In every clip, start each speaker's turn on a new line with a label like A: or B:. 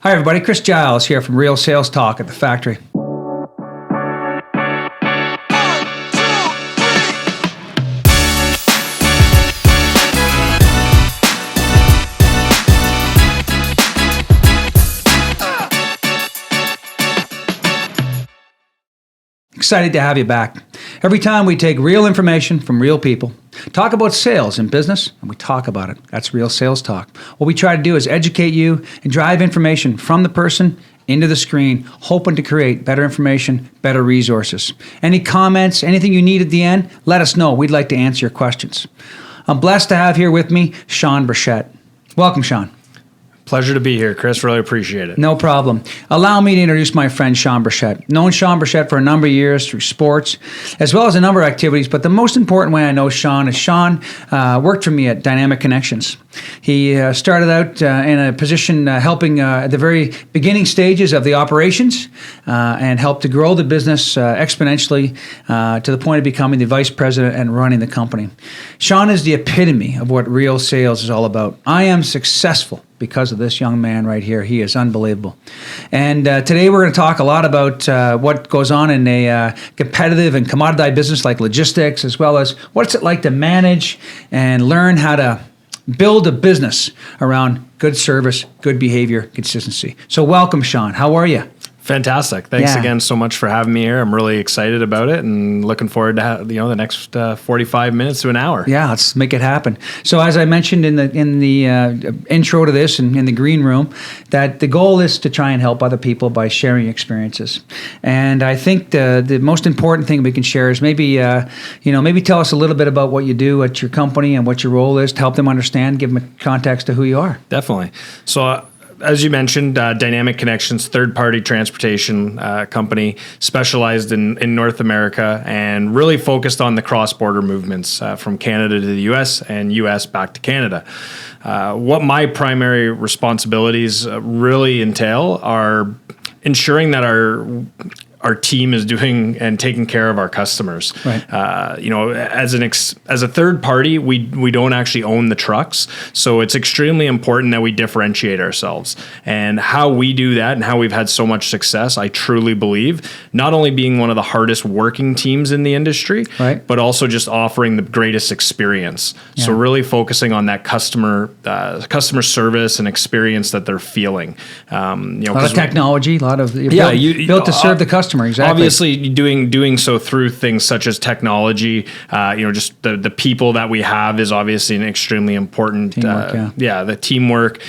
A: Hi, everybody. Chris Giles here from Real Sales Talk at the Faktori. Excited to have you back. Every time we take real information from real people, talk about sales and business, and we talk about it. That's Real Sales Talk. What we try to do is educate you and drive information from the person into the screen, hoping to create better information, better resources. Any comments, anything you need at the end, let us know. We'd like to answer your questions. I'm blessed to have here with me Shawn Brushett. Welcome, Shawn.
B: Pleasure to be here, Chris. Really appreciate it.
A: No problem. Allow me to introduce my friend Shawn Brushett. Known Shawn Brushett for a number of years through sports, as well as a number of activities, but the most important way I know Shawn is Shawn worked for me at Dynamic Connections. He started out in a position helping at the very beginning stages of the operations and helped to grow the business exponentially to the point of becoming the vice president and running the company. Shawn is the epitome of what real sales is all about. I am successful because of this young man right here. He is unbelievable. And today we're going to talk a lot about what goes on in a competitive and commoditized business like logistics, as well as what's it like to manage and learn how to build a business around good service, good behavior, consistency. So welcome, Shawn. How are you?
B: Fantastic. Thanks again so much for having me here. I'm really excited about it and looking forward to the next 45 minutes to an hour.
A: Yeah, let's make it happen. So as I mentioned in the intro to this and in the green room, that the goal is to try and help other people by sharing experiences. And I think the most important thing we can share is maybe tell us a little bit about what you do at your company and what your role is to help them understand, give them a context to who you are.
B: Definitely. So as you mentioned, Dynamic Connections, third-party transportation company, specialized in North America and really focused on the cross-border movements from Canada to the U.S. and U.S. back to Canada. What my primary responsibilities really entail are ensuring that our team is doing and taking care of our customers.
A: Right.
B: As a third party, we don't actually own the trucks, so it's extremely important that we differentiate ourselves. And how we do that and how we've had so much success, I truly believe, not only being one of the hardest working teams in the industry, right, but also just offering the greatest experience. Yeah. So really focusing on that customer service and experience that they're feeling.
A: A lot of technology, a lot of built to serve the customer. Exactly.
B: Obviously, doing so through things such as technology, just the people that we have is obviously an extremely important.
A: Teamwork,
B: the teamwork.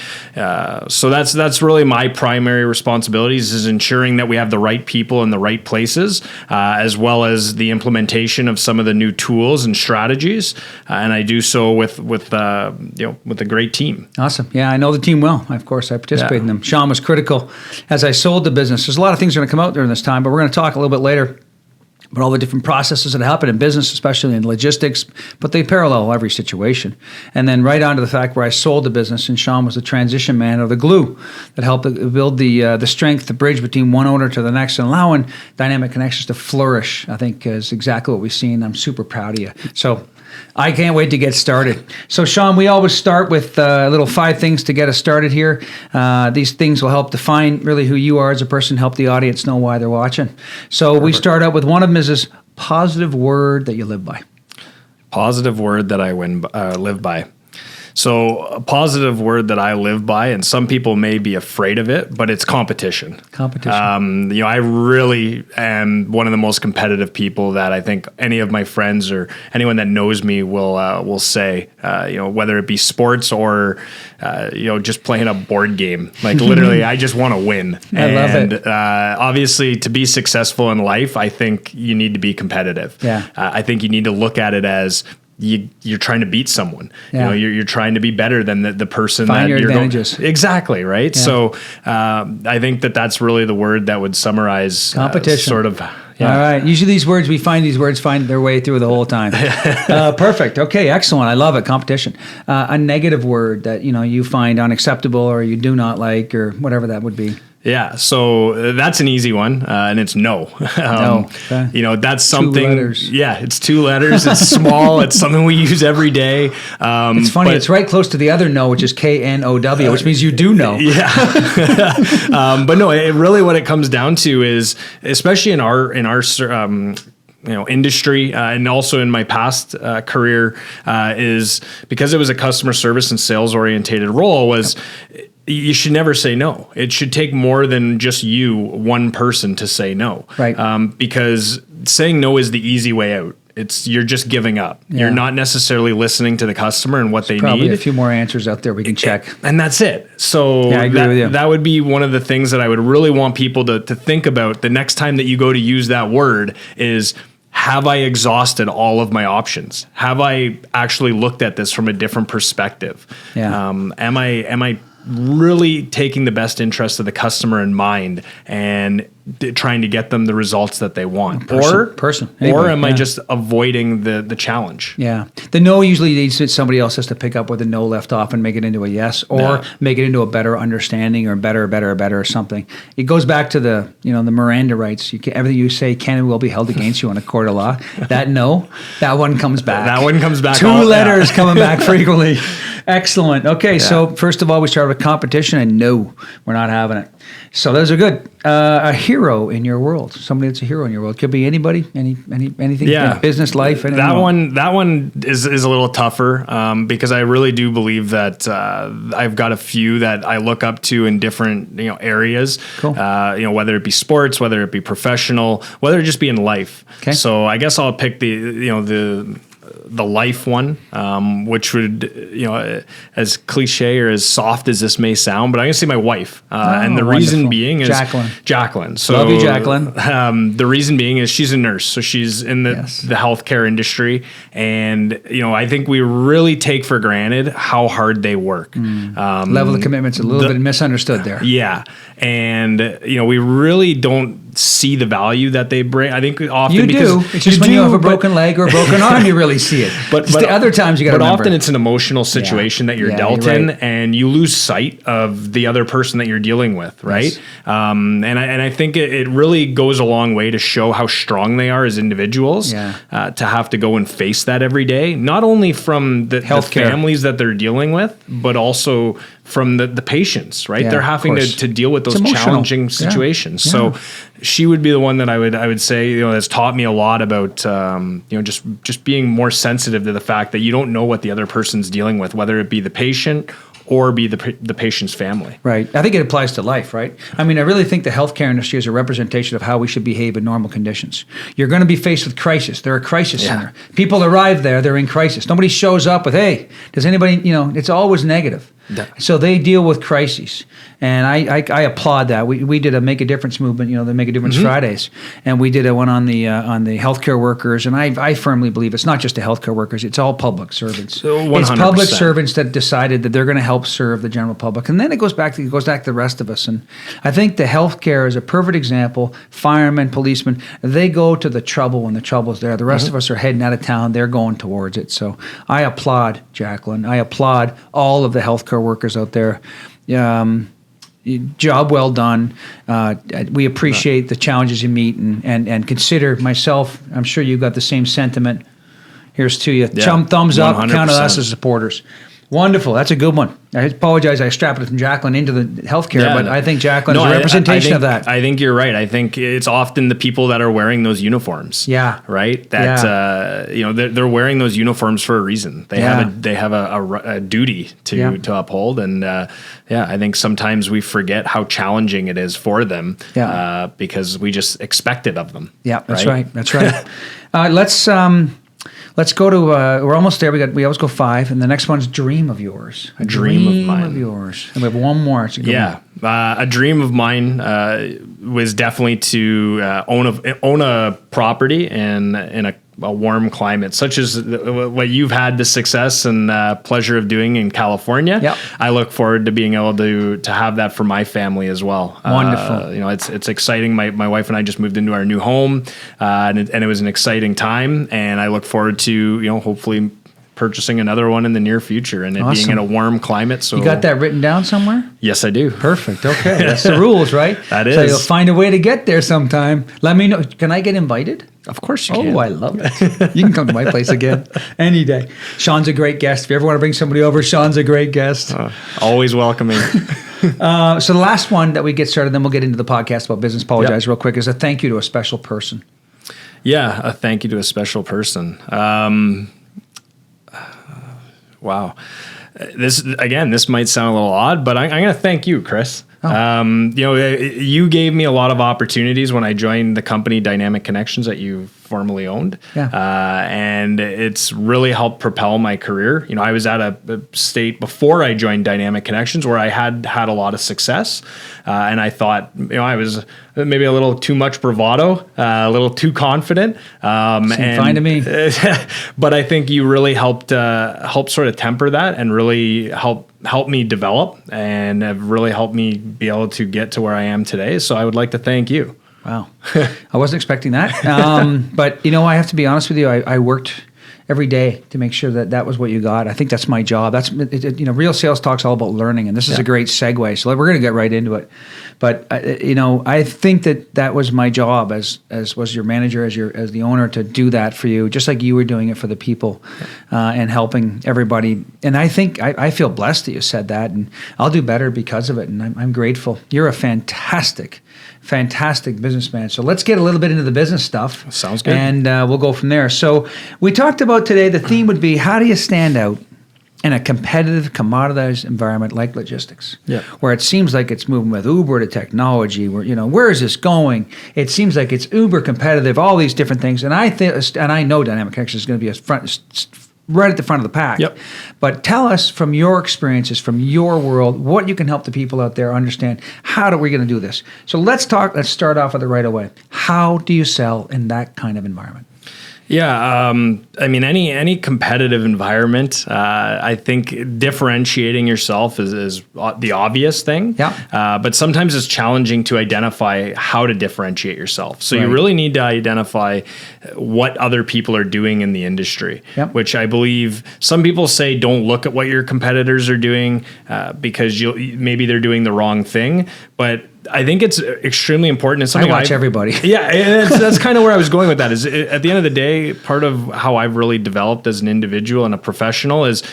B: So that's really my primary responsibilities, is ensuring that we have the right people in the right places, as well as the implementation of some of the new tools and strategies. And I do so with a great team.
A: Awesome. Yeah, I know the team well. Of course, I participate in them. Shawn was critical as I sold the business. There's a lot of things that are going to come out during this time, but we're going to talk a little bit later about all the different processes that happen in business, especially in logistics, but they parallel every situation. And then right on to the fact where I sold the business, and Shawn was the transition man, or the glue that helped build the strength, the bridge between one owner to the next, and allowing Dynamic Connections to flourish, I think is exactly what we've seen. I'm super proud of you. So I can't wait to get started. So, Shawn, we always start with little 5 things to get us started here. These things will help define really who you are as a person, help the audience know why they're watching. So Perfect. We start out with one of them is this positive word that you live by.
B: Positive word that I live by. So a positive word that I live by, and some people may be afraid of it, but it's competition.
A: Competition.
B: I really am one of the most competitive people that I think any of my friends or anyone that knows me will say. Whether it be sports or just playing a board game. Like literally, I just want to win.
A: I love it.
B: And obviously, to be successful in life, I think you need to be competitive.
A: Yeah.
B: I think you need to look at it as you're trying to beat someone.
A: Yeah.
B: You're trying to be better than the person.
A: Find
B: that
A: your
B: you're
A: advantages.
B: Exactly, right?
A: Yeah.
B: So I think that's really the word that would summarize
A: competition.
B: sort of Yeah.
A: All right. Usually these words find their way through the whole time. Perfect. Okay. Excellent. I love it. Competition. A negative word that, you find unacceptable or you do not like or whatever that would be.
B: Yeah, so that's an easy one, and it's no.
A: No. Okay.
B: That's something.
A: 2 letters.
B: Yeah, it's 2 letters. It's small. It's something we use every day.
A: It's funny. It's right close to the other no, which is KNOW, which means you do know.
B: Yeah. But no, really what it comes down to is, especially in our industry, and also in my past career, is because it was a customer service and sales orientated role was. You should never say no. It should take more than just one person to say no.
A: Right.
B: Because saying no is the easy way out. You're just giving up. Yeah. You're not necessarily listening to the customer and what they
A: probably
B: need.
A: A few more answers out there we can check.
B: And that's it. So
A: I agree with you.
B: That would be one of the things that I would really want people to think about the next time that you go to use that word is, have I exhausted all of my options? Have I actually looked at this from a different perspective?
A: Yeah.
B: Am I really taking the best interest of the customer in mind and trying to get them the results that they want? Or am I just avoiding the challenge?
A: Yeah. The no usually needs somebody else has to pick up where the no left off and make it into a yes, or make it into a better understanding or better or something. It goes back to the Miranda rights. Everything you say can and will be held against you in a court of law. That one comes back.
B: That one comes back.
A: 2 letters coming back frequently. Excellent. Okay, so first of all, we started with competition, and no, we're not having it. So those are good. A hero in your world, somebody that's a hero in your world, could be anybody, anything.
B: Yeah,
A: business, life.
B: That one is a little tougher because I really do believe that I've got a few that I look up to in different areas.
A: Cool.
B: Whether it be sports, whether it be professional, whether it just be in life.
A: Okay.
B: So I guess I'll pick the life one, which would, as cliche or as soft as this may sound, but I'm going to say my wife. And the reason being is Jacqueline. So,
A: love you, Jacqueline.
B: The reason being is she's a nurse. So she's in the healthcare industry. And, I think we really take for granted how hard they work.
A: Level of commitment's a little bit misunderstood there.
B: Yeah. And, we really don't see the value that they bring. I think often
A: you do. It's just when you have a broken leg or a broken arm, you really see it. But the other times you got to remember.
B: But often it's an emotional situation that you're dealt in, and you lose sight of the other person that you're dealing with, right? Yes. And I think it really goes a long way to show how strong they are as individuals. To have to go and face that every day, not only from the families that they're dealing with, but also from the patients, right? They're having to deal with those challenging situations. Yeah. So she would be the one that I would say, that's taught me a lot about, just being more sensitive to the fact that you don't know what the other person's dealing with, whether it be the patient or be the patient's family.
A: Right. I think it applies to life, right? I mean, I really think the healthcare industry is a representation of how we should behave in normal conditions. You're going to be faced with crisis. They're a crisis center. People arrive there, they're in crisis. Nobody shows up with, hey, does anybody, it's always negative. So they deal with crises, and I applaud that. We did a Make a Difference movement, the Make a Difference Fridays, and we did one on the healthcare workers. And I firmly believe it's not just the healthcare workers; it's all public servants. So 100%. It's public servants that decided that they're going to help serve the general public, and then it goes back to the rest of us. And I think the healthcare is a perfect example. Firemen, policemen, they go to the trouble when the trouble's there. The rest of us are heading out of town; they're going towards it. So I applaud Jacqueline. I applaud all of the healthcare workers out there. Job well done. We appreciate the challenges you meet and consider myself. I'm sure you've got the same sentiment. Here's to you. Thumbs up. 100%. Count us as supporters. Wonderful. That's a good one. I apologize. I strapped it from Jacqueline into the healthcare, but I think Jacqueline is a representation of that.
B: I think you're right. I think it's often the people that are wearing those uniforms.
A: Yeah.
B: Right. That they're wearing those uniforms for a reason. They have a duty to uphold, and I think sometimes we forget how challenging it is for them. Because we just expect it of them.
A: Yeah. That's right. That's right. Let's go to, we're almost there. We always go 5, and the next one's dream of yours.
B: A dream of mine.
A: Of yours. And we have one more. It's a good one.
B: A dream of mine was definitely to own a property in a warm climate, such as what you've had the success and pleasure of doing in California.
A: Yep.
B: I look forward to being able to have that for my family as well.
A: Wonderful.
B: It's exciting. My wife and I just moved into our new home, and it was an exciting time. And I look forward to hopefully purchasing another one in the near future, and it being in a warm climate. So
A: you got that written down somewhere?
B: Yes, I do.
A: Perfect. Okay, that's the rules, right?
B: That is.
A: So you'll find a way to get there sometime. Let me know. Can I get invited?
B: Of course you can.
A: Oh, I love it. You can come to my place again any day. Shawn's a great guest. If you ever want to bring somebody over, Shawn's a great guest.
B: Always welcoming.
A: So the last one that we get started, then we'll get into the podcast about business. Apologize real quick, is a thank you to a special person.
B: Yeah, a thank you to a special person. Wow. This might sound a little odd, but I'm going to thank you, Chris. Oh. You gave me a lot of opportunities when I joined the company Dynamic Connections that you formerly owned.
A: Yeah.
B: And it's really helped propel my career. I was at a state before I joined Dynamic Connections where I had a lot of success. And I thought, I was maybe a little too much bravado, a little too confident.
A: Seemed fine to me.
B: But I think you really helped sort of temper that and really help me develop, and have really helped me be able to get to where I am today. So I would like to thank you.
A: Wow. I wasn't expecting that. But, I have to be honest with you. I worked every day to make sure that was what you got. I think that's my job. That's, real sales talk's all about learning, and this is a great segue. So we're going to get right into it. But, I think that was my job as was your manager, as the owner, to do that for you, just like you were doing it for the people and helping everybody. And I think I feel blessed that you said that, and I'll do better because of it. And I'm grateful. You're a fantastic businessman. So let's get a little bit into the business stuff.
B: Sounds good.
A: And we'll go from there. So we talked about today, the theme would be, how do you stand out in a competitive, commoditized environment like logistics?
B: Yeah.
A: Where it seems like it's moving with Uber to technology, where, where is this going? It seems like it's uber competitive, all these different things. And I know Dynamic Connections is going to be right at the front of the pack.
B: Yep.
A: But tell us from your experiences, from your world, what you can help the people out there understand. How are we going to do this? So let's start off with it right away. How do you sell in that kind of environment?
B: Yeah, any competitive environment, I think differentiating yourself is the obvious thing.
A: Yeah.
B: But sometimes it's challenging to identify how to differentiate yourself. So you really need to identify what other people are doing in the industry, which I believe some people say don't look at what your competitors are doing because maybe they're doing the wrong thing. But I think it's extremely important. It's something
A: I watch everybody.
B: Yeah, and that's kind of where I was going with that. Is at the end of the day, part of how I've really developed as an individual and a professional is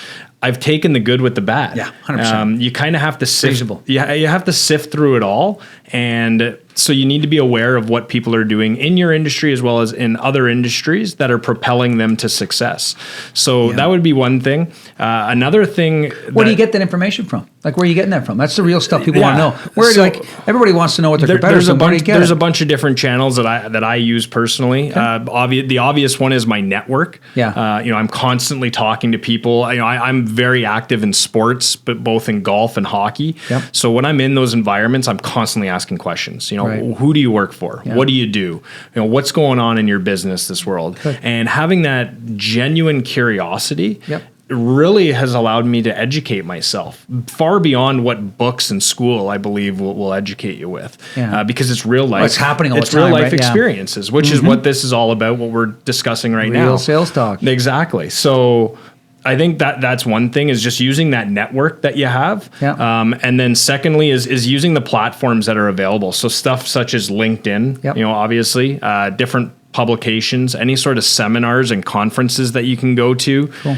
B: I've taken the good with the bad.
A: Yeah, 100%.
B: You kind of have to sift.
A: Reasonable.
B: Yeah, you have to sift through it all, and so you need to be aware of what people are doing in your industry as well as in other industries that are propelling them to success. So that would be one thing. Another thing.
A: Where do you get that information from? Like, where are you getting that from? That's the real stuff people want to know. Everybody wants to know what their competitors are.
B: There's a bunch of different channels that I use personally. Okay. The obvious one is my network.
A: Yeah.
B: I'm constantly talking to people. I'm very active in sports, but both in golf and hockey.
A: Yep.
B: So when I'm in those environments, I'm constantly asking questions. Who do you work for? Yeah. What do you do? What's going on in your business, this world? Good. And having that genuine curiosity really has allowed me to educate myself far beyond what books and school, I believe, will educate you with. Yeah. Because it's real life.
A: Well, it's happening all the time.
B: It's real life experiences, which is what this is all about, what we're discussing right now.
A: Real sales talk.
B: Exactly. So I think that's one thing, is just using that network that you have. Yeah. And then secondly is using the platforms that are available. So stuff such as LinkedIn, obviously, different publications, any sort of seminars and conferences that you can go to. Cool.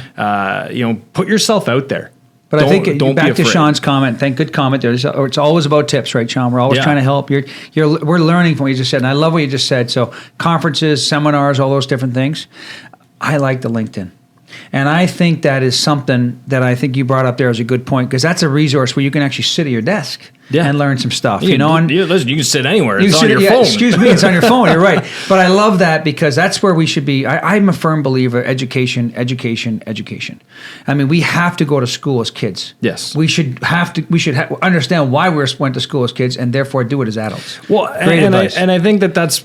B: Put yourself out there.
A: But I think back to Shawn's comment. Good comment there. It's always about tips, right, Shawn? We're always trying to help. We're learning from what you just said, and I love what you just said. So conferences, seminars, all those different things. I like the LinkedIn. And I think that is something that I think you brought up there as a good point, because that's a resource where you can actually sit at your desk and learn some stuff. And
B: listen, you can sit anywhere. It's on your phone.
A: Excuse me, it's on your phone. You're right. But I love that because that's where we should be. I'm a firm believer: education. I mean, we have to go to school as kids.
B: Yes,
A: we should understand why we went to school as kids, and therefore do it as adults.
B: Well, and I think that's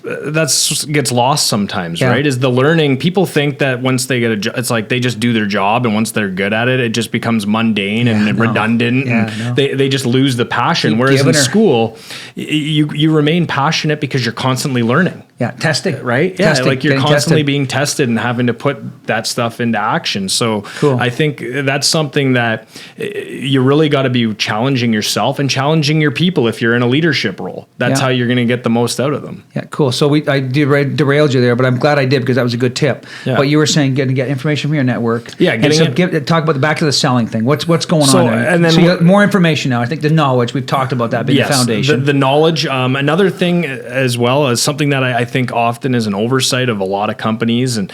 B: gets lost sometimes, right? Is the learning. People think that once they get a job, it's like they just do their job, and once they're good at it, it just becomes mundane and redundant, and they just lose the passion. Whereas in school, you remain passionate because you're constantly learning.
A: Yeah, testing.
B: Right? Yeah,
A: testing,
B: like you're constantly being tested and having to put that stuff into action. So I think that's something that you really got to be challenging yourself and challenging your people if you're in a leadership role. That's how you're going to get the most out of them.
A: Yeah, cool. So I derailed you there, but I'm glad I did because that was a good tip. Yeah. But you were saying get information from your network.
B: Yeah,
A: talk about back to the selling thing. What's going on there?
B: And then
A: you got more information now. I think the knowledge, we've talked about that being the foundation.
B: The knowledge. Another thing as well as something that I think often is an oversight of a lot of companies, and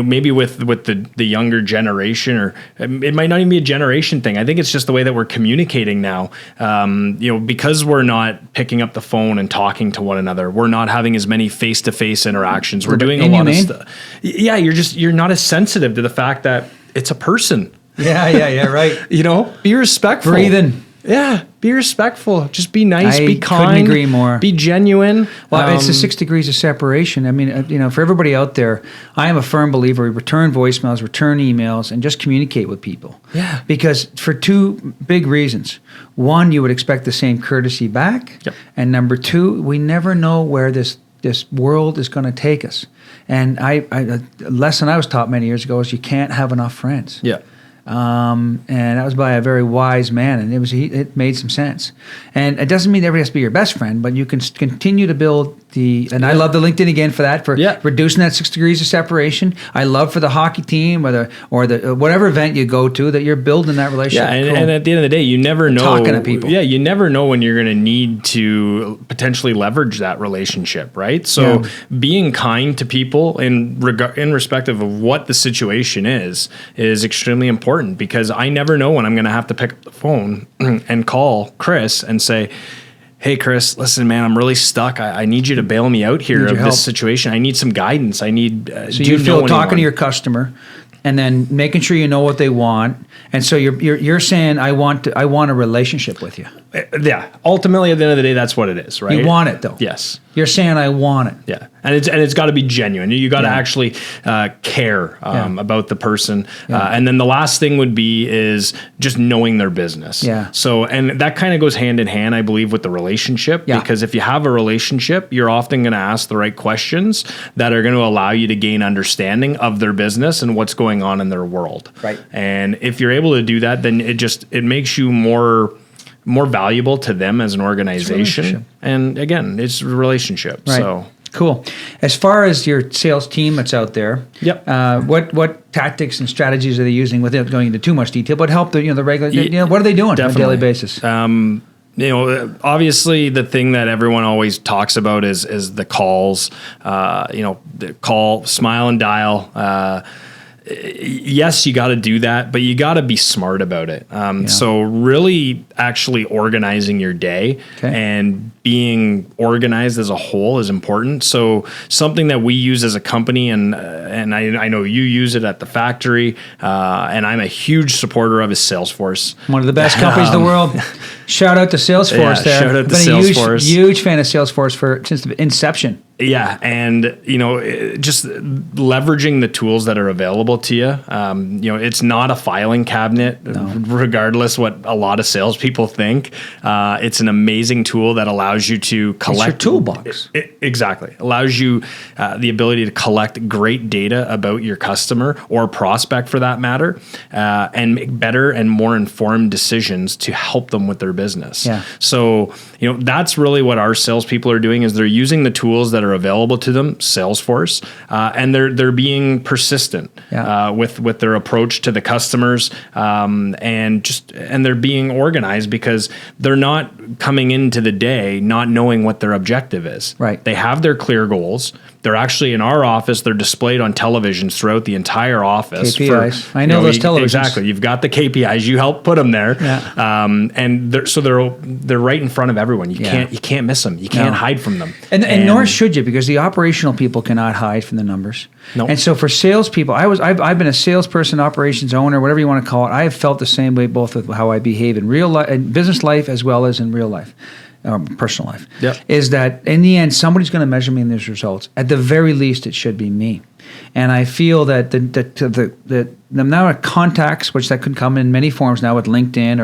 B: maybe with the younger generation, or it might not even be a generation thing. I think it's just the way that we're communicating now. Because we're not picking up the phone and talking to one another, we're not having as many face-to-face interactions. We're doing a lot of stuff. Yeah, you're not as sensitive to the fact that it's a person.
A: Yeah, right.
B: Be respectful.
A: Breathing.
B: Yeah, be respectful. Just be nice, be kind.
A: Couldn't agree more.
B: Be genuine.
A: Well, it's the 6 degrees of separation. I mean, for everybody out there, I am a firm believer. Return voicemails, return emails, and just communicate with people.
B: Yeah.
A: Because for two big reasons. One, you would expect the same courtesy back.
B: Yep. And
A: number two, we never know where this world is going to take us. And a lesson I was taught many years ago is you can't have enough friends.
B: Yeah.
A: And that was by a very wise man, and it made some sense. And it doesn't mean everybody has to be your best friend, but you can continue to build I love the LinkedIn again for that, for reducing that 6 degrees of separation. I love for the hockey team or the whatever event you go to that you're building that relationship.
B: Yeah, and at the end of the day, you never know.
A: Talking to people.
B: Yeah, you never know when you're going to need to potentially leverage that relationship, right? So being kind to people in respect of what the situation is extremely important, because I never know when I'm going to have to pick up the phone and call Chris and say, hey, Chris, listen, man, I'm really stuck. I need you to bail me out here of this situation. I need some guidance. I need.
A: So you feel talking to your customer, and then making sure you know what they want, and so you're saying I want a relationship with you.
B: Yeah. Ultimately, at the end of the day, that's what it is, right?
A: You want it, though.
B: Yes.
A: You're saying I want it.
B: Yeah, and it's got to be genuine. You got to actually care about the person.
A: Yeah.
B: And then the last thing would be is just knowing their business.
A: Yeah.
B: So, and that kind of goes hand in hand, I believe, with the relationship.
A: Yeah.
B: Because if you have a relationship, you're often going to ask the right questions that are going to allow you to gain understanding of their business and what's going on in their world.
A: Right.
B: And if you're able to do that, then it makes you more valuable to them as an organization. And again, it's a relationship.
A: Right.
B: So
A: cool. As far as your sales team that's out there, what tactics and strategies are they using, without going into too much detail, but help the regular, what are they doing on a daily basis?
B: Obviously the thing that everyone always talks about is the calls, the call, smile and dial, yes, you got to do that, but you got to be smart about it. So really actually organizing your day and being organized as a whole is important. So something that we use as a company, and I know you use it at the factory, and I'm a huge supporter of, is Salesforce.
A: One of the best companies in the world. Shout out to Salesforce there.
B: Shout out to
A: Salesforce. Huge fan of Salesforce since the inception.
B: Yeah, and just leveraging the tools that are available to you. It's not a filing cabinet, regardless what a lot of salespeople think. It's an amazing tool that allows you to collect.
A: It's your toolbox.
B: Exactly, allows you the ability to collect great data about your customer or prospect, for that matter, and make better and more informed decisions to help them with their business.
A: Yeah.
B: So that's really what our salespeople are doing, is they're using the tools that are are available to them, Salesforce, and they're being persistent with their approach to the customers, and they're being organized because they're not coming into the day not knowing what their objective is.
A: Right.
B: They have their clear goals. They're actually in our office. They're displayed on televisions throughout the entire office.
A: KPIs. I know those televisions.
B: Exactly. You've got the KPIs. You helped put them there.
A: Yeah.
B: And they're right in front of everyone. You can't miss them. You can't hide from them.
A: And nor should you, because the operational people cannot hide from the numbers.
B: Nope.
A: And so for salespeople, I've been a salesperson, operations owner, whatever you want to call it. I have felt the same way both with how I behave in real life, in business life, as well as in real life. Personal life, is that in the end, somebody's going to measure me in these results. At the very least, it should be me. And I feel that the amount of contacts, which that could come in many forms now with LinkedIn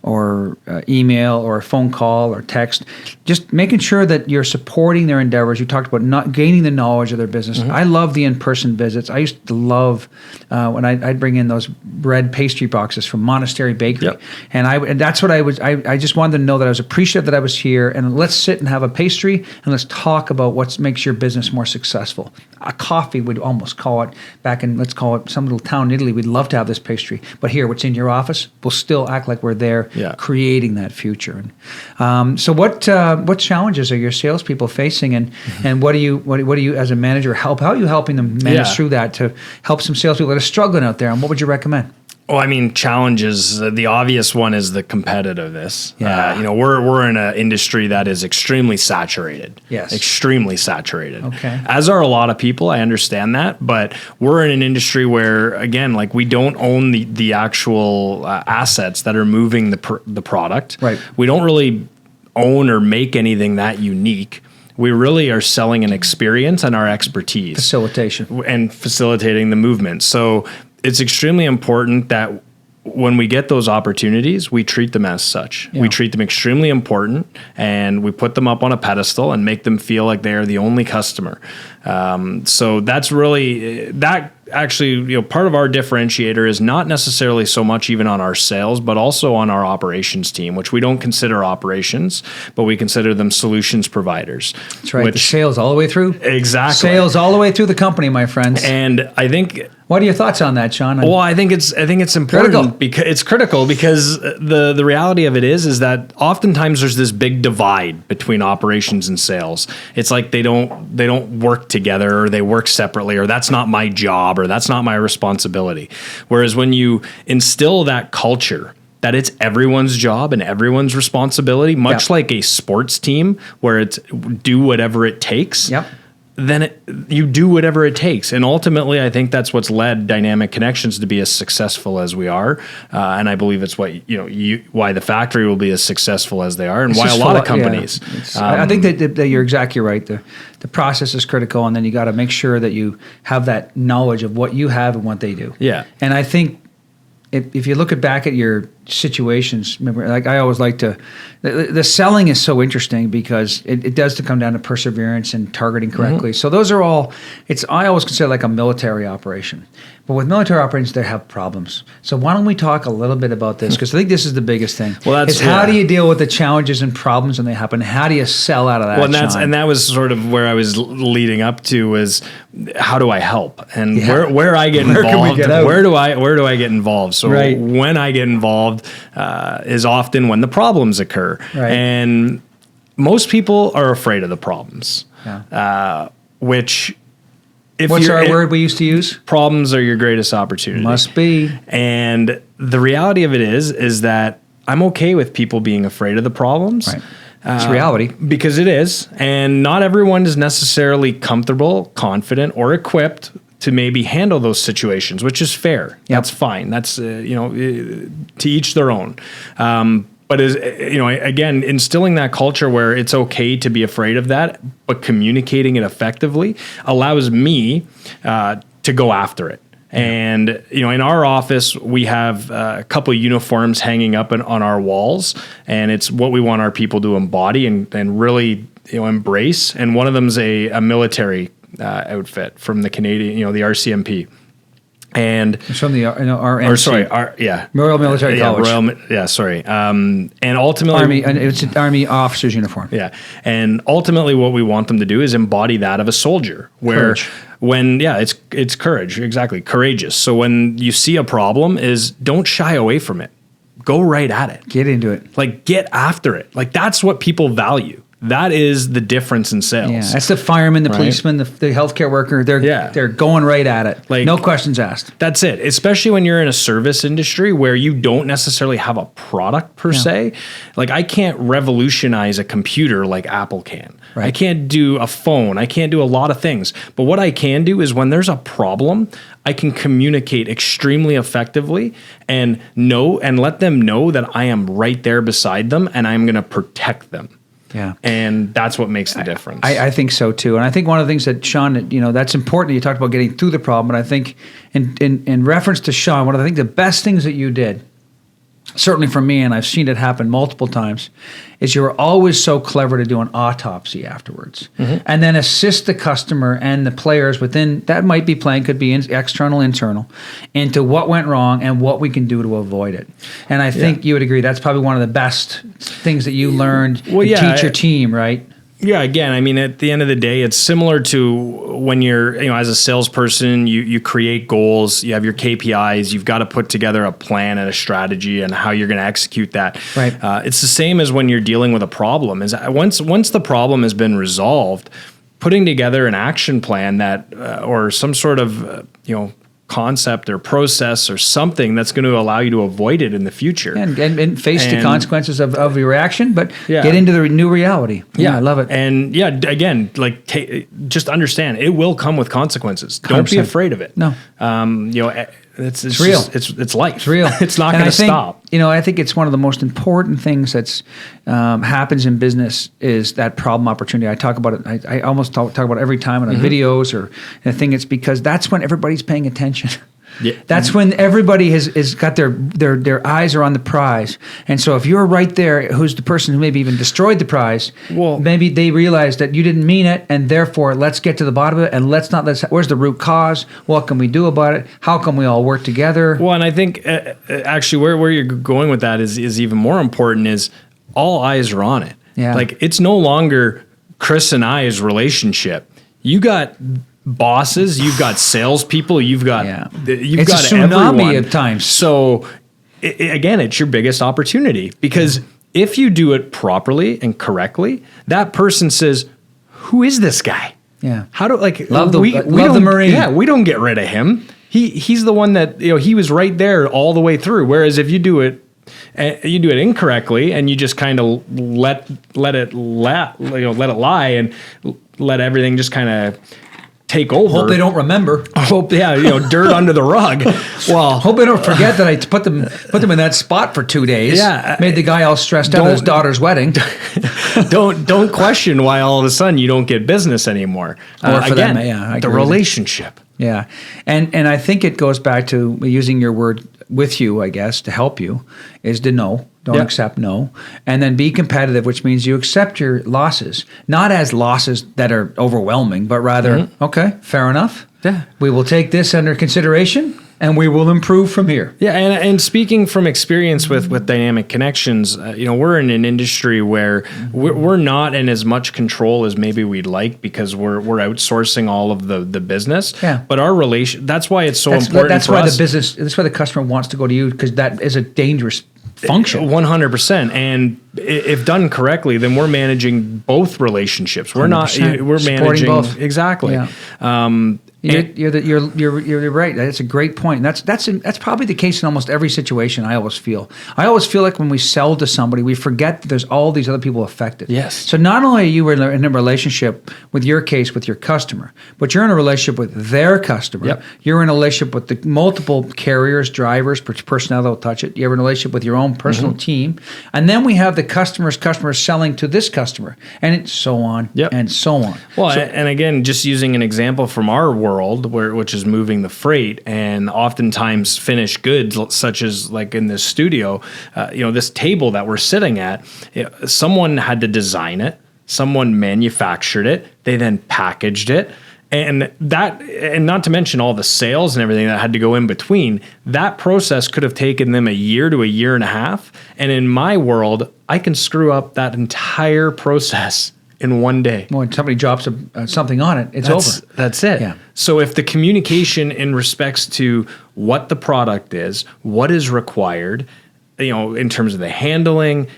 A: or email or a phone call or text, just making sure that you're supporting their endeavors. You talked about not gaining the knowledge of their business. Mm-hmm. I love the in-person visits. I used to love when I'd bring in those bread pastry boxes from Monastery Bakery, and that's what I was. I just wanted to know that I was appreciative that I was here, and let's sit and have a pastry and let's talk about what makes your business more successful. A coffee, we'd almost call it back in, let's call it some little town in Italy. We'd love to have this pastry, but here, what's in your office, we'll still act like we're there, creating that future. And so, what challenges are your salespeople facing, and what do you as a manager how are you helping them manage through that to help some salespeople that are struggling out there? And what would you recommend?
B: Well, I mean, challenges. The obvious one is the competitiveness.
A: Yeah.
B: We're in an industry that is extremely saturated.
A: Yes.
B: Extremely saturated.
A: Okay.
B: As are a lot of people. I understand that, but we're in an industry where, again, like we don't own the actual assets that are moving the product.
A: Right.
B: We don't really own or make anything that unique. We really are selling an experience and our expertise.
A: Facilitation.
B: And facilitating the movement. So it's extremely important that when we get those opportunities, we treat them as such. Yeah. We treat them extremely important, and we put them up on a pedestal and make them feel like they are the only customer. So that's really that. Actually, part of our differentiator is not necessarily so much even on our sales, but also on our operations team, which we don't consider operations, but we consider them solutions providers.
A: That's right. The sales all the way through.
B: Exactly.
A: Sales all the way through the company, my friends.
B: And I think.
A: What are your thoughts on that, Shawn?
B: Well, I think it's important because it's critical because the reality of it is that oftentimes there's this big divide between operations and sales. It's like they don't work together, or they work separately, or that's not my job, or that's not my responsibility. Whereas when you instill that culture that it's everyone's job and everyone's responsibility, much like a sports team where it's do whatever it takes.
A: Yep.
B: Then you do whatever it takes. And ultimately, I think that's what's led Dynamic Connections to be as successful as we are. And I believe it's why the Faktori will be as successful as they are, and why a lot of companies.
A: I think that you're exactly right. The process is critical, and then you got to make sure that you have that knowledge of what you have and what they do.
B: Yeah.
A: And I think if you look back at your situations, remember, like I always like to, the selling is so interesting because it does to come down to perseverance and targeting correctly. Mm-hmm. So those are all, I always consider like a military operation. But with military operations, they have problems. So why don't we talk a little bit about this? Because I think this is the biggest thing.
B: Well,
A: how do you deal with the challenges and problems when they happen? How do you sell out of that?
B: Well, and that was sort of where I was leading up to was how do I help and where I get involved? Where do I get involved? So when I get involved is often when the problems occur, and most people are afraid of the problems, which.
A: What's our word we used to use?
B: Problems are your greatest opportunity.
A: Must be.
B: And the reality of it is that I'm okay with people being afraid of the problems. Right.
A: It's reality.
B: Because it is. And not everyone is necessarily comfortable, confident, or equipped to maybe handle those situations, which is fair. Yep. That's fine. That's, to each their own. But again, instilling that culture where it's okay to be afraid of that, but communicating it effectively allows me to go after it. And in our office, we have a couple of uniforms hanging up on our walls, and it's what we want our people to embody and really embrace. And one of them is a military outfit from the Canadian, the RCMP. And
A: It's from the RMC.
B: or sorry,
A: Royal Military College.
B: And ultimately,
A: Army, and it's an Army officer's uniform.
B: yeah. And ultimately what we want them to do is embody that of a soldier where
A: Courage.
B: it's courage, exactly. Courageous. So when you see a problem is don't shy away from it. Go right at it.
A: Get into it.
B: Like get after it. Like that's what people value. That is the difference in sales.
A: Yeah, that's the fireman, the policeman, the healthcare worker. They're going right at it.
B: Like,
A: no questions asked.
B: That's it. Especially when you're in a service industry where you don't necessarily have a product per se. Like I can't revolutionize a computer like Apple can.
A: Right.
B: I can't do a phone. I can't do a lot of things. But what I can do is when there's a problem, I can communicate extremely effectively and let them know that I am right there beside them and I'm going to protect them.
A: Yeah.
B: And that's what makes the difference.
A: I think so too. And I think one of the things that Shawn, that's important. You talked about getting through the problem, but I think in reference to Shawn, one of the best things that you did, certainly for me, and I've seen it happen multiple times, is you were always so clever to do an autopsy afterwards, and then assist the customer and the players within, that might be playing, could be external, internal, into what went wrong and what we can do to avoid it. And I think you would agree that's probably one of the best things that you learned to teach your team, right?
B: Yeah, again, I mean, at the end of the day, it's similar to when you're, as a salesperson, you create goals, you have your KPIs, you've got to put together a plan and a strategy and how you're going to execute that.
A: Right.
B: It's the same as when you're dealing with a problem. Is once the problem has been resolved, putting together an action plan that or some sort of concept or process or something that's going to allow you to avoid it in the future.
A: And face the consequences of your action, but get into the new reality. Yeah, I love it.
B: And again, just understand it will come with consequences. Don't 100%. Be afraid of it.
A: No.
B: It's
A: real.
B: It's life.
A: It's real.
B: It's not going to stop.
A: I think it's one of the most important things that's happens in business is that problem opportunity. I talk about it. I almost talk about it every time in our videos or I think it's because that's when everybody's paying attention. Yeah. That's when everybody has got their eyes are on the prize. And so if you're right there, who's the person who maybe even destroyed the prize, maybe they realize that you didn't mean it, and therefore let's get to the bottom of it, and where's the root cause? What can we do about it? How can we all work together?
B: Well, and I think actually where you're going with that is even more important is all eyes are on it.
A: Yeah.
B: Like it's no longer Chris and I's relationship. You got bosses, you've got salespeople, you've got
A: it's got a tsunami
B: everyone.
A: Of times.
B: So again, it's your biggest opportunity because if you do it properly and correctly, that person says, "Who is this guy?
A: Yeah,
B: how do
A: love the Marine?
B: Yeah, we don't get rid of him. He's the one that he was right there all the way through. Whereas if you do it incorrectly and you just kind of let it lie and let everything just kind of take over.
A: Hope they don't remember.
B: Dirt under the rug. Well,
A: hope they don't forget that I put them in that spot for 2 days.
B: Yeah,
A: made the guy all stressed out at his daughter's wedding.
B: Don't question why all of a sudden you don't get business anymore.
A: Or for
B: again,
A: them,
B: the relationship.
A: Yeah, and I think it goes back to using your word with you, I guess, to help you, is to know. Don't accept no. And then be competitive, which means you accept your losses, not as losses that are overwhelming, but rather, okay, fair enough.
B: Yeah.
A: We will take this under consideration and we will improve from here.
B: Yeah, and speaking from experience with Dynamic Connections, we're in an industry where we're not in as much control as maybe we'd like because we're outsourcing all of the business.
A: Yeah.
B: But our that's why it's so important.
A: That's why the customer wants to go to you, because that is a dangerous function.
B: 100%. And if done correctly, then we're managing both relationships. We're not. We're managing
A: both.
B: Exactly.
A: Yeah. You're right. That's a great point. And that's probably the case in almost every situation. I always feel like when we sell to somebody, we forget that there's all these other people affected.
B: Yes.
A: So not only are you in a relationship with your case with your customer, but you're in a relationship with their customer.
B: Yep.
A: You're in a relationship with the multiple carriers, drivers, personnel that will touch it. You're in a relationship with your own personal team, and then we have the customer's selling to this customer, and so on and so on.
B: Well, and again, just using an example from our world, which is moving the freight, and oftentimes finished goods, such as like in this studio, this table that we're sitting at, someone had to design it, someone manufactured it, they then packaged it, And not to mention all the sales and everything that had to go in between, that process could have taken them a year to a year and a half. And in my world, I can screw up that entire process in one day.
A: Well, when somebody drops something on it, it's over.
B: That's it.
A: Yeah.
B: So if the communication in respects to what the product is, what is required, in terms of the handling,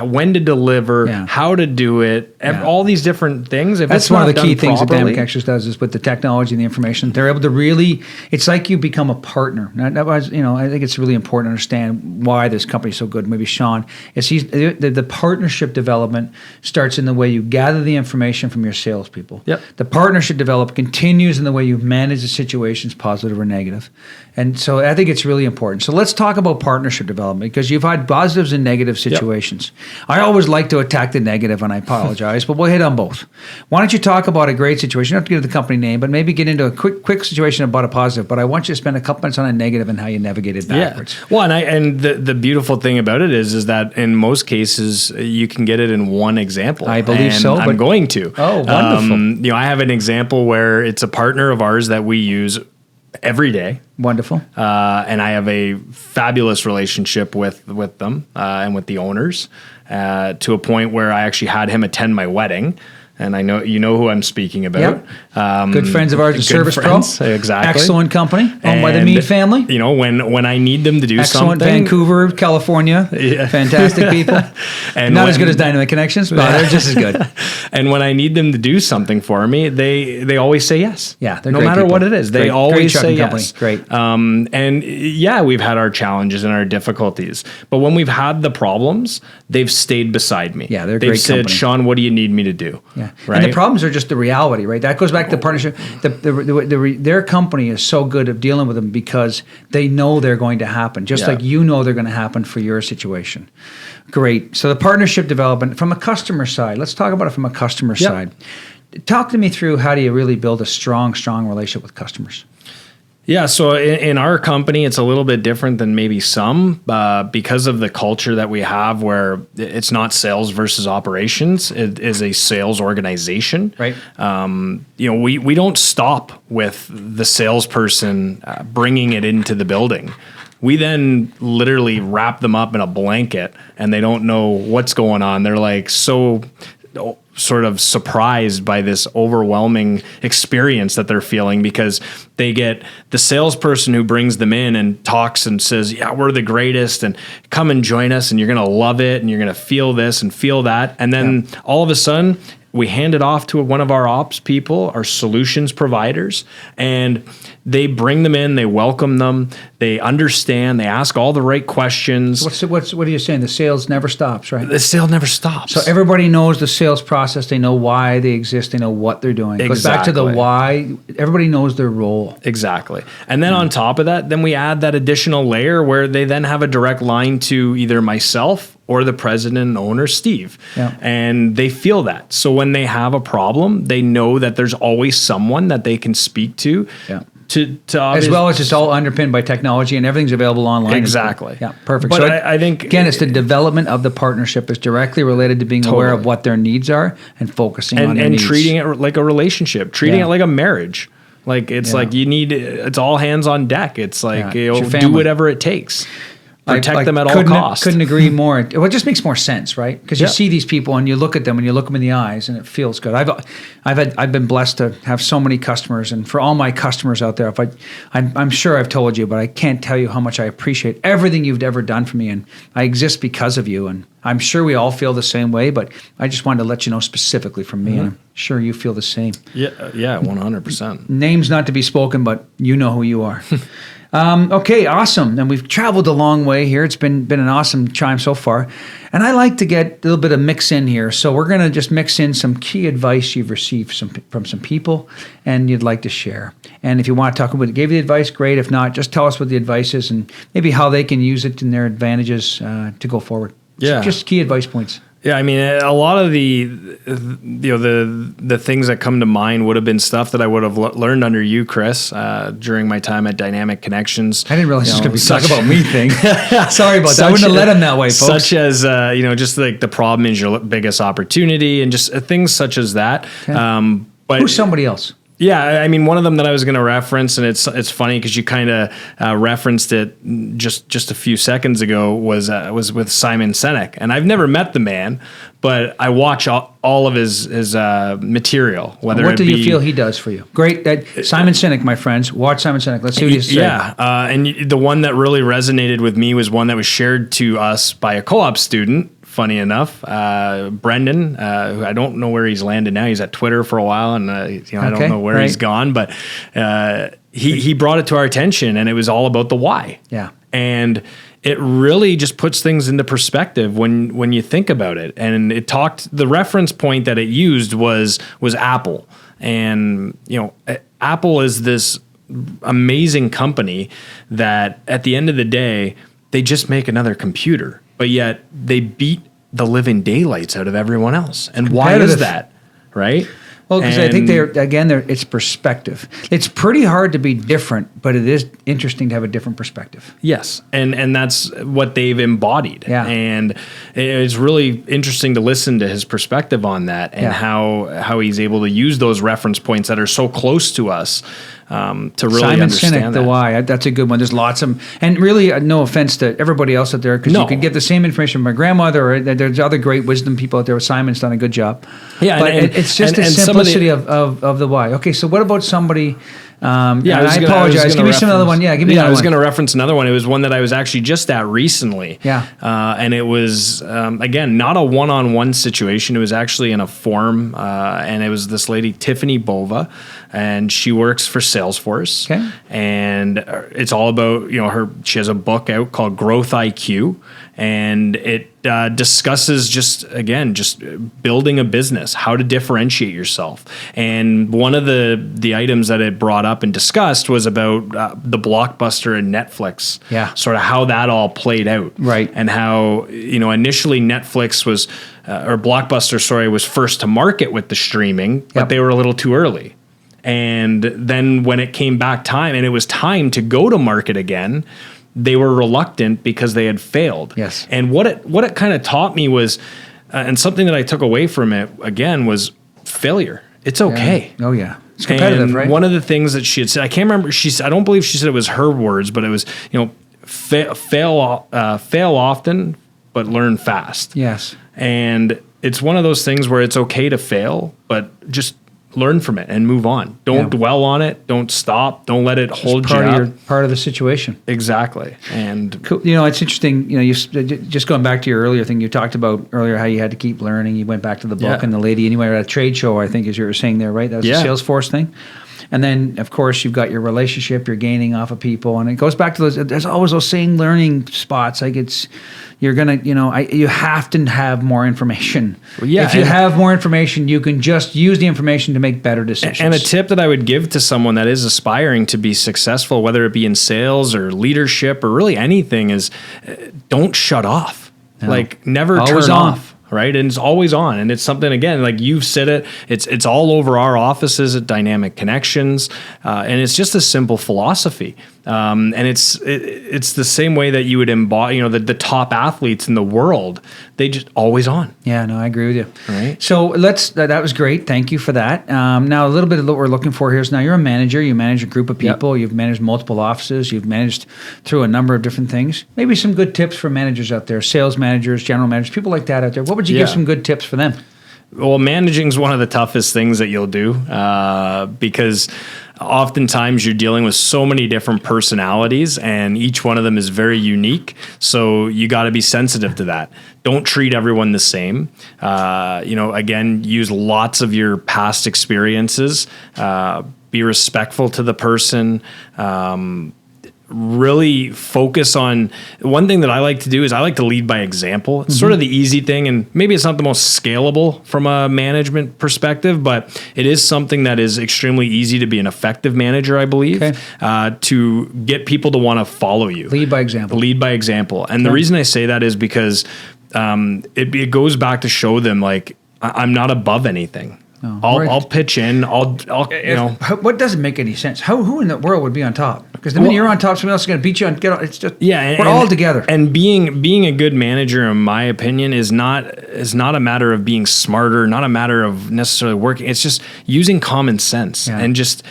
B: when to deliver, how to do it, all these different things. If
A: that's
B: it's
A: one
B: not
A: of the key
B: done
A: things that
B: properly,
A: Dynamic Connections does is with the technology and the information. They're able to really, it's like you become a partner. That was, I think it's really important to understand why this company is so good. Maybe Shawn, the partnership development starts in the way you gather the information from your salespeople.
B: Yep.
A: The partnership development continues in the way you manage the situations, positive or negative. And so I think it's really important. So let's talk about partnership development, because you've had positives and negative situations. Yep. I always like to attack the negative, and I apologize, but we'll hit on both. Why don't you talk about a great situation? You don't have to give the company name, but maybe get into a quick situation about a positive. But I want you to spend a couple minutes on a negative and how you navigated backwards.
B: Yeah. Well, and the beautiful thing about it is that in most cases you can get it in one example.
A: I believe so.
B: I'm going to.
A: Oh, wonderful.
B: I have an example where it's a partner of ours that we use every day.
A: Wonderful.
B: And I have a fabulous relationship with them and with the owners to a point where I actually had him attend my wedding. And I know who I'm speaking about.
A: Yep. Good friends of ours at Service
B: friends,
A: Pro.
B: Exactly.
A: Excellent company, owned by the Mead family.
B: When I need them to do
A: Excellent.
B: something.
A: Vancouver, California. Yeah. Fantastic people. And not as good as Dynamic Connections, but they're just as good.
B: And when I need them to do something for me, they always say yes.
A: Yeah, they're
B: no
A: great
B: matter
A: people.
B: what it is. They always say yes.
A: Great.
B: And we've had our challenges and our difficulties. But when we've had the problems, they've stayed beside me.
A: Yeah, they're
B: They've
A: great
B: said,
A: company.
B: Shawn, what do you need me to do?
A: Yeah.
B: Right?
A: And the problems are just the reality, right? That goes back to the partnership. Their company is so good at dealing with them because they know they're going to happen, just like they're going to happen for your situation. Great. So the partnership development from a customer side, let's talk about it from a customer side. Talk to me through how do you really build a strong relationship with customers?
B: Yeah, so in our company, it's a little bit different than maybe some because of the culture that we have where it's not sales versus operations. It is a sales organization.
A: Right.
B: We don't stop with the salesperson bringing it into the building. We then literally wrap them up in a blanket and they don't know what's going on. They're like so sort of surprised by this overwhelming experience that they're feeling because they get the salesperson who brings them in and talks and says, yeah, we're the greatest and come and join us and you're going to love it and you're going to feel this and feel that. And then all of a sudden we hand it off to one of our ops people, our solutions providers, and they bring them in, they welcome them, they understand, they ask all the right questions.
A: What are you saying? The sales never stops, right?
B: The sale never stops.
A: So everybody knows the sales process. They know why they exist. They know what they're doing. It goes back to the why. Everybody knows their role.
B: Exactly. And then on top of that, then we add that additional layer where they then have a direct line to either myself or the president and owner, Steve.
A: Yeah.
B: And they feel that. So when they have a problem, they know that there's always someone that they can speak to.
A: Yeah.
B: To
A: as well as it's all underpinned by technology and everything's available online.
B: Exactly.
A: Yeah, perfect.
B: But
A: So
B: I think
A: again, it's the development of the partnership is directly related to being aware of what their needs are and focusing on their needs.
B: And treating it like a relationship, treating it like a marriage. Like it's like it's all hands on deck. It's like do whatever it takes. Protect them at all costs.
A: Couldn't agree more. Well, it just makes more sense, right? Because you see these people and you look at them and you look them in the eyes and it feels good. I've been blessed to have so many customers, and for all my customers out there, I'm sure I've told you, but I can't tell you how much I appreciate everything you've ever done for me, and I exist because of you. And I'm sure we all feel the same way, but I just wanted to let you know specifically from me, and I'm sure you feel the same.
B: Yeah, 100%.
A: Names not to be spoken, but you know who you are. Okay, awesome. And we've traveled a long way here. It's been an awesome time so far. And I like to get a little bit of mix in here. So we're going to just mix in some key advice you've received from some people and you'd like to share. And if you want to talk about it, gave you the advice, great. If not, just tell us what the advice is and maybe how they can use it in their advantages to go forward.
B: Yeah.
A: Just key advice points.
B: Yeah, I mean, a lot of the things that come to mind would have been stuff that I would have learned under you, Chris, during my time at Dynamic Connections.
A: I didn't realize this was going to be talk about me thing. Sorry about that. I wouldn't have let him that way, folks.
B: Such as just like the problem is your biggest opportunity, and just things such as that.
A: Okay.
B: But
A: who's somebody else?
B: Yeah, I mean, one of them that I was going to reference, and it's funny because you kind of referenced it just a few seconds ago, was with Simon Sinek, and I've never met the man, but I watch all of his material.
A: What do you feel he does for you? Great, Simon Sinek, my friends, watch Simon Sinek. Let's see what he says.
B: Yeah, and the one that really resonated with me was one that was shared to us by a co-op student. Funny enough, Brendan, who I don't know where he's landed now. He's at Twitter for a while, and I don't know where he's gone. But he brought it to our attention, and it was all about the why.
A: Yeah,
B: and it really just puts things into perspective when you think about it. And it talked. The reference point that it used was Apple, and Apple is this amazing company that at the end of the day they just make another computer. But yet they beat the living daylights out of everyone else. And why is that? Right?
A: Well, because I think it's perspective. It's pretty hard to be different, but it is interesting to have a different perspective.
B: Yes. And that's what they've embodied.
A: Yeah.
B: And it's really interesting to listen to his perspective on that and how he's able to use those reference points that are so close to us. To really
A: Simon
B: understand
A: Sinek, the why. That's a good one. There's lots of them. And really, no offense to everybody else out there, because you could get the same information from my grandmother, or there's other great wisdom people out there. Simon's done a good job.
B: Yeah,
A: but it's just the simplicity of the why. Okay, so what about somebody... I apologize. Give me some other one. Yeah, give me another one.
B: I was going to reference another one. It was one that I was actually just at recently.
A: Yeah.
B: And it was, again, not a one-on-one situation. It was actually in a forum, and it was this lady, Tiffany Bova, and she works for Salesforce.
A: Okay.
B: And it's all about, she has a book out called Growth IQ, and it discusses just building a business, how to differentiate yourself. And one of the items that it brought up and discussed was about the Blockbuster and Netflix, sort of how that all played out.
A: Right.
B: And how, initially Netflix was, or Blockbuster, was first to market with the streaming, but they were a little too early. And then when it came back time, and it was time to go to market again, they were reluctant because they had failed.
A: Yes.
B: And what it kind of taught me was, and something that I took away from it again, was failure. It's okay.
A: Yeah. Oh yeah. It's competitive, right?
B: One of the things that she had said, I can't remember. I don't believe she said it was her words, but it was, fail often, but learn fast.
A: Yes.
B: And it's one of those things where it's okay to fail, but just learn from it and move on. Don't dwell on it. Don't stop. Don't let it hold you up.
A: Part of the situation.
B: Exactly. And
A: it's interesting. You just going back to your earlier thing you talked about earlier, how you had to keep learning. You went back to the book and the lady. Anyway, at a trade show, I think, as you were saying there, right? That was the Salesforce thing. And then, of course, you've got your relationship. You're gaining off of people, and it goes back to those. There's always those same learning spots. Like you have to have more information. If you have more information, you can just use the information to make better decisions.
B: And a tip that I would give to someone that is aspiring to be successful, whether it be in sales or leadership or really anything, is don't shut off. No. Like never turn off. Right. And it's always on. And it's something, again, like you've said it's all over our offices at Dynamic Connections. And it's just a simple philosophy. And it's the same way that you would embody, the top athletes in the world, they just always on.
A: Yeah, no, I agree with you.
B: Right.
A: So that was great. Thank you for that. Now a little bit of what we're looking for here is, now you're a manager, you manage a group of people, you've managed multiple offices, you've managed through a number of different things. Maybe some good tips for managers out there, sales managers, general managers, people like that out there. What would you give some good tips for them?
B: Well, managing is one of the toughest things that you'll do because oftentimes you're dealing with so many different personalities and each one of them is very unique. So you got to be sensitive to that. Don't treat everyone the same. Again, use lots of your past experiences. Be respectful to the person. Really focus on one thing that I like to do is I like to lead by example. It's sort of the easy thing, and maybe it's not the most scalable from a management perspective, but it is something that is extremely easy to be an effective manager, I believe, to get people to want to follow you.
A: Lead by example.
B: Lead by example. And the reason I say that is because it goes back to show them, like, I'm not above anything. I'll pitch in. I'll
A: What doesn't make any sense? Who in the world would be on top? Because the minute you're on top, somebody else is going to beat you and get on. It's just we're all together.
B: And being a good manager, in my opinion, is not a matter of being smarter, not a matter of necessarily working. It's just using common sense and just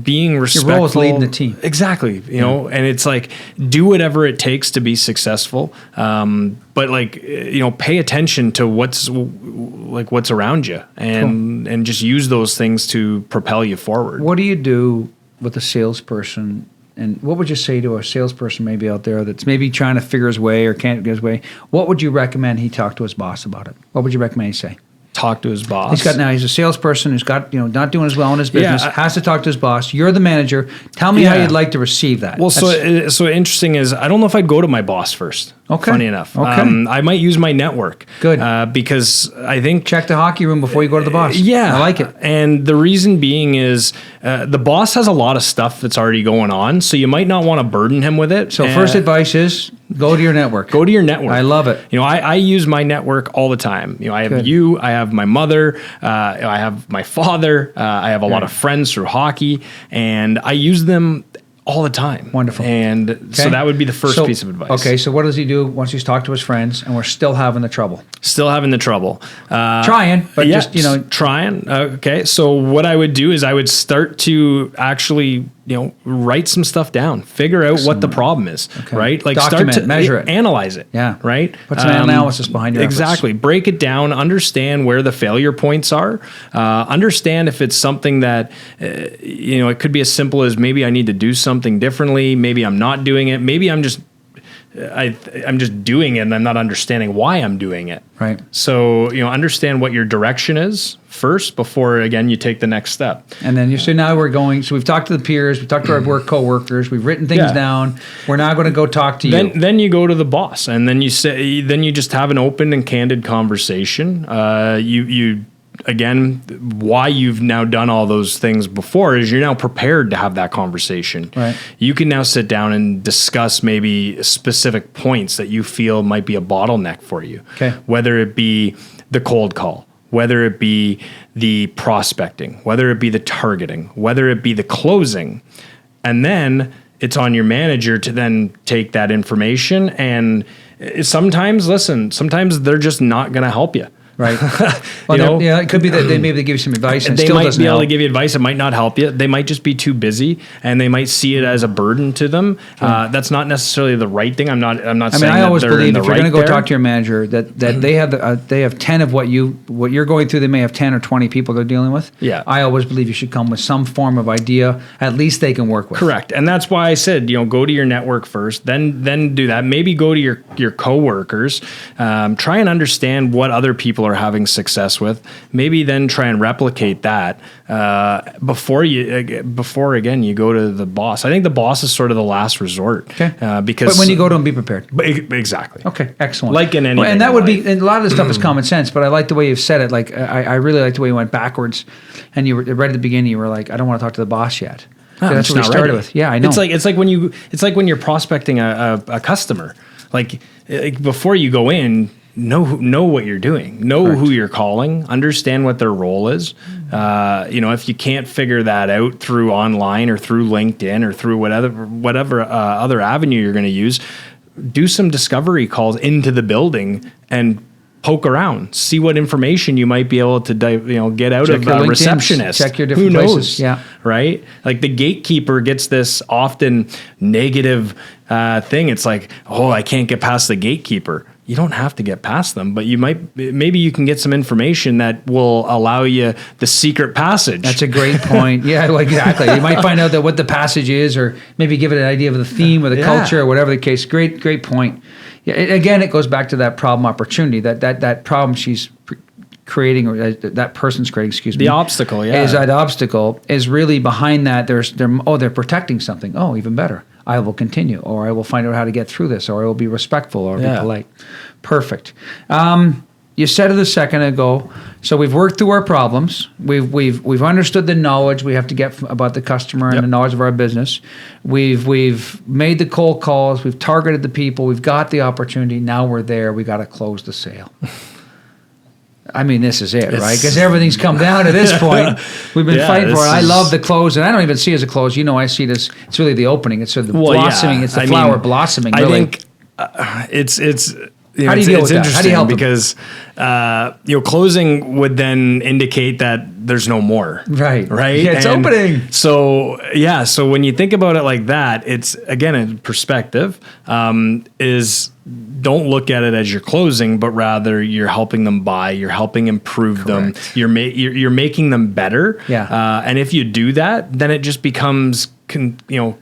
B: being respectful.
A: Your role is leading the team.
B: Exactly. You know, and it's like do whatever it takes to be successful. But pay attention to what's around you and just use those things to propel you forward.
A: What do you do with a salesperson? And what would you say to a salesperson maybe out there that's maybe trying to figure his way or can't get his way? What would you recommend he talk to his boss about it? What would you recommend he say?
B: Talk to his boss.
A: He's a salesperson who's got, not doing as well in his business, has to talk to his boss. You're the manager. Tell me how you'd like to receive that.
B: Well, so interesting is I don't know if I'd go to my boss first.
A: Okay.
B: Funny enough.
A: Okay.
B: I might use my network.
A: Good.
B: Because I think...
A: Check the hockey room before you go to the boss.
B: Yeah.
A: I like it.
B: And the reason being is the boss has a lot of stuff that's already going on, so you might not want to burden him with it.
A: So first advice is go to your network.
B: Go to your network.
A: I love it.
B: I use my network all the time. I have you, I have my mother, I have my father, I have a lot of friends through hockey, and I use them all the time.
A: Wonderful.
B: And so that would be the first piece of advice.
A: Okay, so what does he do once he's talked to his friends and we're still having the trouble? Trying, but just,
B: Trying. Okay, so what I would do is I would start to actually, write some stuff down. Figure out what the problem is, right? Like
A: document,
B: start to
A: measure it.
B: Analyze it, right?
A: Put some analysis behind your
B: Exactly.
A: efforts.
B: Break it down, understand where the failure points are, understand if it's something that, it could be as simple as maybe I need to do something differently, maybe I'm not doing it, maybe I'm just doing it and I'm not understanding why I'm doing it.
A: Right.
B: So, understand what your direction is first before, again, you take the next step.
A: And then now we've talked to the peers, we've talked to our coworkers, we've written things down. We're now going to go talk to you.
B: Then you go to the boss and then you just have an open and candid conversation. Again, why you've now done all those things before is you're now prepared to have that conversation.
A: Right.
B: You can now sit down and discuss maybe specific points that you feel might be a bottleneck for you.
A: Okay.
B: Whether it be the cold call, whether it be the prospecting, whether it be the targeting, whether it be the closing. And then it's on your manager to then take that information and sometimes they're just not going to help you.
A: Right. Well, it could be that they give you some advice and
B: they
A: still
B: might
A: doesn't
B: be able
A: help.
B: to give you advice. It might not help you. They might just be too busy and they might see it as a burden to them. That's not necessarily the right thing. I'm not saying
A: I always believe if you're going to go
B: there.
A: talk to your manager that they have 10 of what you're going through. They may have 10 or 20 people they're dealing with.
B: Yeah.
A: I always believe you should come with some form of idea. At least they can work with.
B: Correct. And that's why I said, go to your network first, then do that. Maybe go to your coworkers, try and understand what other people are having success with. Maybe then try and replicate that before again you go to the boss. I think the boss is sort of the last resort.
A: Okay.
B: Because
A: but when you go to them, be prepared.
B: Exactly.
A: Okay. Excellent.
B: Like in anything.
A: And that would be, and a lot of the stuff is common sense, but I like the way you've said it. Like I really like the way you went backwards, and you were right at the beginning. You were like, I don't want to talk to the boss yet. That's what we started with. Yeah, I know.
B: It's like when you're prospecting a customer. Like before you go in, know what you're doing,
A: Correct.
B: Who you're calling, understand what their role is. If you can't figure that out through online or through LinkedIn or through whatever other avenue you're going to use, do some discovery calls into the building and poke around, see what information you might be able to get out of a receptionist.
A: Check your different places. Yeah.
B: Right? Like the gatekeeper gets this often negative thing. It's like, I can't get past the gatekeeper. You don't have to get past them, but maybe you can get some information that will allow you the secret passage.
A: That's a great point. Yeah, exactly. You might find out that what the passage is, or maybe give it an idea of the theme or the culture or whatever the case. Great point. Yeah, again, it goes back to that problem opportunity, that problem she's creating, or that person's creating, excuse me.
B: The obstacle,
A: is that obstacle is really behind that. They're protecting something. Oh, even better. I will continue, or I will find out how to get through this, or I will be respectful, or be polite. Perfect. You said it a second ago. So we've worked through our problems. We've understood the knowledge we have to get about the customer and the knowledge of our business. We've made the cold calls. We've targeted the people. We've got the opportunity. Now we're there. We got to close the sale. I mean, this is it, right? Because everything's come down to this point. We've been fighting for it. I love the close, and I don't even see it as a close. I see it as it's really the opening. It's sort of the blossoming. It's the flower blossoming. Really.
B: I think it's.
A: How do you deal with that? How do you help them?
B: Because closing would then indicate that there's no more. Right.
A: Yeah, it's opening.
B: So when you think about it like that, it's again in perspective. Is don't look at it as you're closing, but rather you're helping them buy. You're helping improve them. You're making them better.
A: Yeah.
B: And if you do that, then it just becomes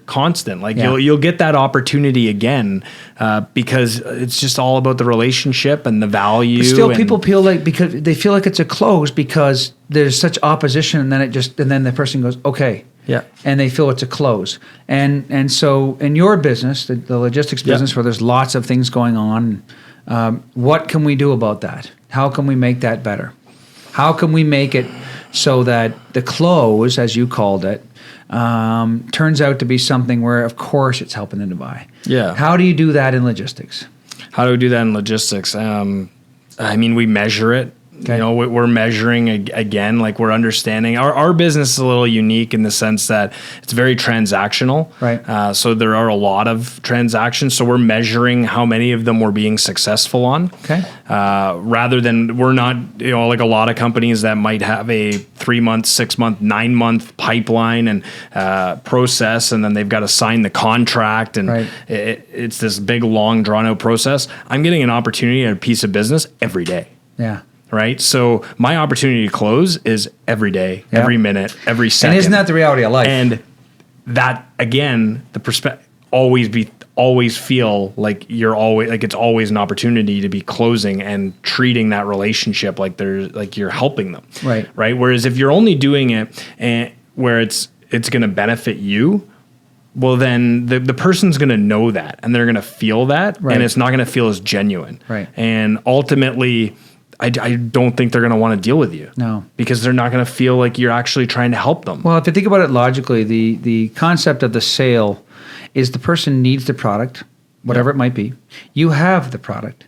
B: constant. Like you'll get that opportunity again because it's just all about the relationship and the value. But
A: still, people feel like because they feel like it's a close because there's such opposition, and then the person goes okay.
B: Yeah.
A: And they feel it's a close. And so in your business, the logistics business where there's lots of things going on, what can we do about that? How can we make that better? How can we make it so that the close, as you called it, turns out to be something where, of course, it's helping them to buy?
B: Yeah.
A: How do you do that in logistics?
B: How do we do that in logistics? We measure it. Okay. We're measuring again, like we're understanding our business is a little unique in the sense that it's very transactional.
A: Right.
B: So there are a lot of transactions. So we're measuring how many of them we're being successful on.
A: Okay.
B: Rather than we're not, like a lot of companies that might have a 3-month, 6-month, 9-month pipeline and process, and then they've got to sign the contract, and it's this big, long, drawn out process. I'm getting an opportunity at a piece of business every day.
A: Yeah.
B: Right. So my opportunity to close is every day, every minute, every second.
A: And isn't that the reality of life?
B: And that, again, the perspective always feel like you're always like it's always an opportunity to be closing and treating that relationship like you're helping them.
A: Right.
B: Right. Whereas if you're only doing it and where it's going to benefit you, well, then the person's going to know that and they're going to feel that, and it's not going to feel as genuine.
A: Right.
B: And ultimately, I don't think they're going to want to deal with you.
A: No.
B: Because they're not going to feel like you're actually trying to help them.
A: Well, if you think about it logically, the concept of the sale is the person needs the product, whatever it might be. You have the product.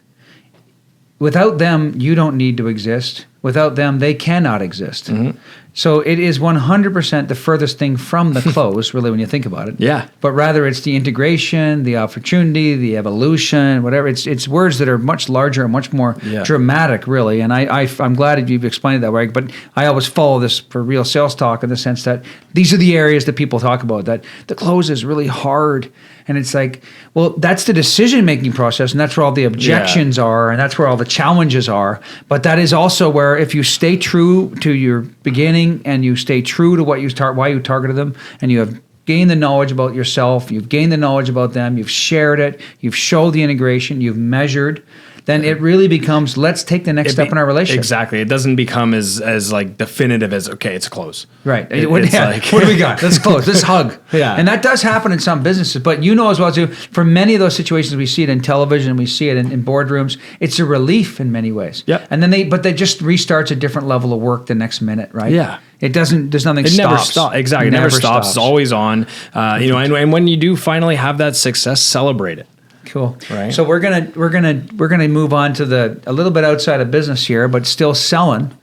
A: Without them, you don't need to exist. Without them, they cannot exist. Mm-hmm. So it is 100% the furthest thing from the close, really, when you think about it.
B: Yeah.
A: But rather, it's the integration, the opportunity, the evolution, whatever. It's words that are much larger and much more dramatic, really. And I'm glad you've explained it that way. But I always follow this for real sales talk in the sense that these are the areas that people talk about, that the close is really hard. And it's like, well, that's the decision-making process, and that's where all the objections are, and that's where all the challenges are. But that is also where if you stay true to your beginning and you stay true to what why you targeted them, and you have gained the knowledge about yourself, you've gained the knowledge about them, you've shared it, you've showed the integration, you've measured, then it really becomes, let's take the next step in our relationship.
B: Exactly. It doesn't become as like definitive as, okay, it's a close.
A: Right. What do we got? Let's close. Let's hug.
B: Yeah.
A: And that does happen in some businesses. But you know as well, too, for many of those situations, we see it in television, we see it in boardrooms, it's a relief in many ways.
B: Yep.
A: And then they just restarts a different level of work the next minute, right?
B: Yeah.
A: It doesn't, there's nothing
B: it
A: stops.
B: Never stops. Exactly. It never stops. It's always on. And when you do finally have that success, celebrate it.
A: Cool.
B: Right.
A: So we're gonna move on to a little bit outside of business here, but still selling.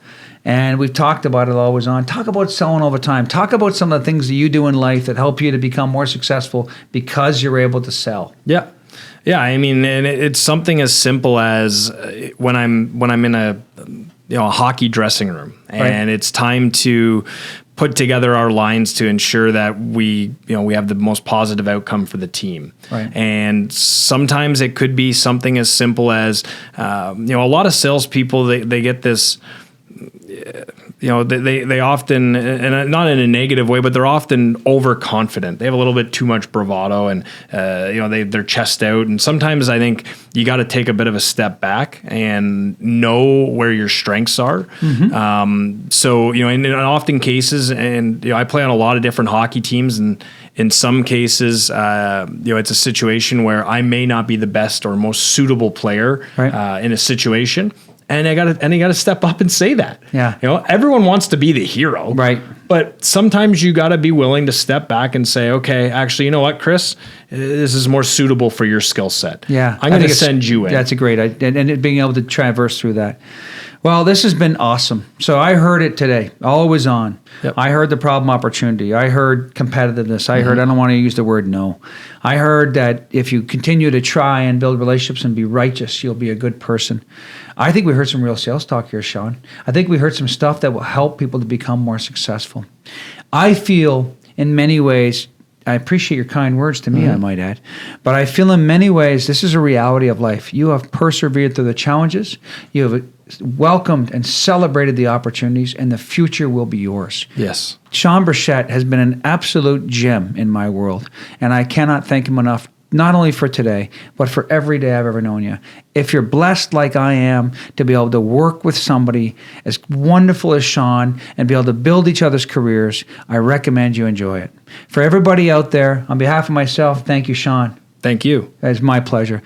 A: And we've talked about it always on. Talk about selling all the time. Talk about some of the things that you do in life that help you to become more successful because you're able to sell.
B: Yeah. Yeah. I mean, and it's something as simple as when I'm in a hockey dressing room and it's time to put together our lines to ensure that we have the most positive outcome for the team.
A: Right.
B: And sometimes it could be something as simple as, a lot of salespeople, they get this, they often, and not in a negative way, but they're often overconfident. They have a little bit too much bravado, and they're chest out. And sometimes I think you got to take a bit of a step back and know where your strengths are. Mm-hmm. So in often cases, and I play on a lot of different hockey teams, and in some cases, it's a situation where I may not be the best or most suitable player in a situation. And you got to step up and say that.
A: Yeah.
B: Everyone wants to be the hero.
A: Right.
B: But sometimes you got to be willing to step back and say, okay, actually, you know what, Chris, this is more suitable for your skill set.
A: Yeah.
B: I'm going to send you in.
A: That's a great idea. And being able to traverse through that. Well, this has been awesome. So I heard it today. Always on.
B: Yep.
A: I heard the problem opportunity. I heard competitiveness. I heard, I don't want to use the word no. I heard that if you continue to try and build relationships and be righteous, you'll be a good person. I think we heard some real sales talk here, Shawn. I think we heard some stuff that will help people to become more successful. I feel in many ways, I appreciate your kind words to me, I might add. But I feel in many ways, this is a reality of life. You have persevered through the challenges. You have welcomed and celebrated the opportunities, and the future will be yours.
B: Yes.
A: Shawn Brushett has been an absolute gem in my world, and I cannot thank him enough, not only for today, but for every day I've ever known you. If you're blessed like I am to be able to work with somebody as wonderful as Shawn and be able to build each other's careers, I recommend you enjoy it. For everybody out there, on behalf of myself, thank you, Shawn.
B: Thank you.
A: It's my pleasure.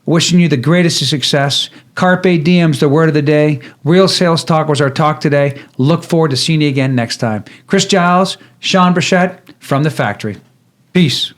A: Wishing you the greatest of success. Carpe diem's the word of the day. Real Sales Talk was our talk today. Look forward to seeing you again next time. Chris Giles, Shawn Brushett from the Faktori. Peace.